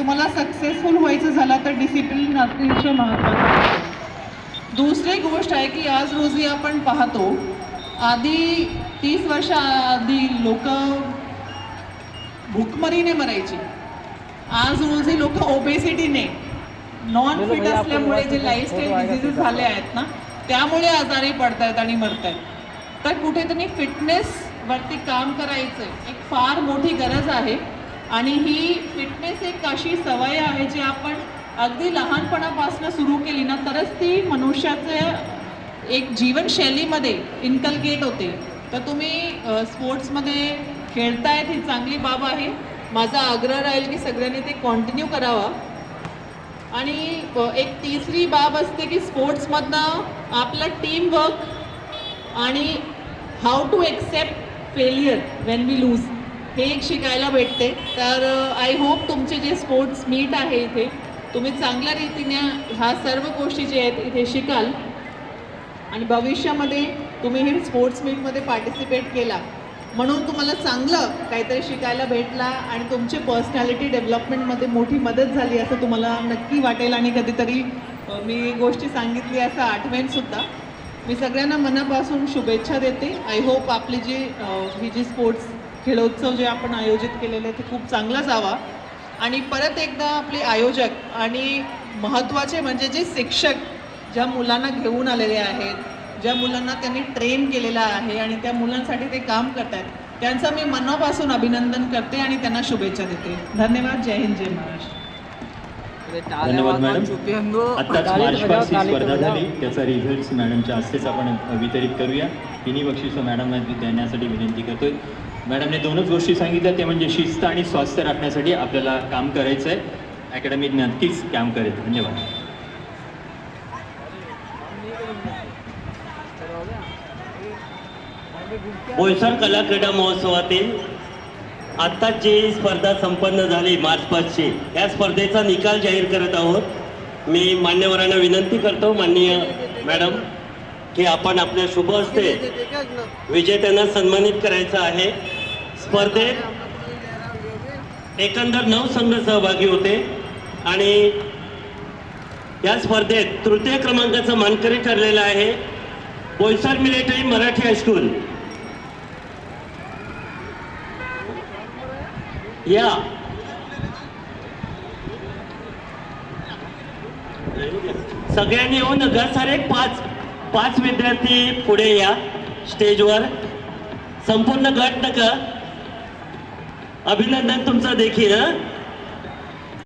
तुम्हाला सक्सेसफुल व्हायचं झालं तर डिसिप्लिन अतिशय महत्त्वाचं आहे. दुसरी गोष्ट आहे की आज रोजी आपण पाहतो, आधी 30 वर्ष आधी लोक भूकमरीने मरायची, आज रोजी लोक ओबेसिटीने, नॉन फिट असल्यामुळे जे लाईफस्टाईल डिझिजेस झाले आहेत ना, त्यामुळे आजारी पडतायत आणि मरतायत. तर कुठेतरी फिटनेसवरती काम करायचं एक फार मोठी गरज आहे. आणि ही फिटनेस एक अशी सवय आहे जी आपण अगदी लहानपणापासून सुरू केली ना, तरच ती मनुष्याच्या एक जीवनशैलीमध्ये इन्कल्केट होते. तर तुम्ही स्पोर्ट्समध्ये खेळतायत ही चांगली बाब आहे. माझा आग्रह राहील की सगळ्यांनी ते कंटिन्यू करावा. आणि एक तिसरी बाब असते की स्पोर्ट्समधनं आपलं टीमवर्क आणि how to accept failure when we lose हे एक शिकायला भेटते. तर आय होप तुमचे जे स्पोर्ट्स मीट आहे इथे तुम्ही चांगल्या रीतीने ह्या सर्व गोष्टी जे आहेत इथे शिकाल आणि भविष्यामध्ये तुम्ही हे स्पोर्ट्स मीटमध्ये पार्टिसिपेट केला म्हणून तुम्हाला चांगलं काहीतरी शिकायला भेटला आणि तुमची पर्सनॅलिटी डेव्हलपमेंटमध्ये मोठी मदत झाली असं तुम्हाला नक्की वाटेल. आणि कधीतरी मी गोष्टी सांगितली असं आठवेनसुद्धा. मी सगळ्यांना मनापासून शुभेच्छा देते. आय होप आपली ही जी स्पोर्ट्स खेळोत्सव जे आपण आयोजित केलेले ते खूप चांगला जावा. आणि परत एकदा आपले आयोजक आणि महत्त्वाचे म्हणजे जे शिक्षक ज्या मुलांना घेऊन आलेले आहेत, ज्या मुलांना त्यांनी ट्रेन केलेलं आहे आणि त्या मुलांसाठी ते काम करत आहेत, त्यांचं मी मनापासून अभिनंदन करते आणि त्यांना शुभेच्छा देते. धन्यवाद. जय हिंद, जय महाराष्ट्र. धन्यवाद मॅडम. आत्ताच मार्च पास्ट ही स्पर्धा झाली, त्याचा रिझल्ट मॅडमच्या हस्तेच आपण वितरित करूया. तिन्ही बक्षिसं मॅडमला देण्यासाठी विनंती करतोय. मॅडमने दोनच गोष्टी सांगितल्या, ते म्हणजे शिस्त आणि स्वास्थ्य राखण्यासाठी आपल्याला काम करायचं आहे. अकॅडमी नक्कीच काम करेल. धन्यवाद. बोईसर कला क्रीडा महोत्सवातील आत्ताच जी स्पर्धा संपन्न झाली मार्च पाचची, या स्पर्धेचा निकाल जाहीर करत आहोत. मी मान्यवरांना विनंती करतो, माननीय मॅडम, की आपण आपल्या शुभ हस्ते विजेत्यांना सन्मानित करायचं आहे. स्पर्धेत एकंदर 9 संघ सहभागी होते आणि या स्पर्धेत तृतीय क्रमांकाचा मानकरी ठरलेला आहे बोईसर मिलिटरी मराठी हायस्कूल. या सगळ्यांनी येऊन सारे 5 विद्यार्थी पुढे या स्टेजवर. संपूर्ण गट नका, अभिनंदन तुमचं देखील.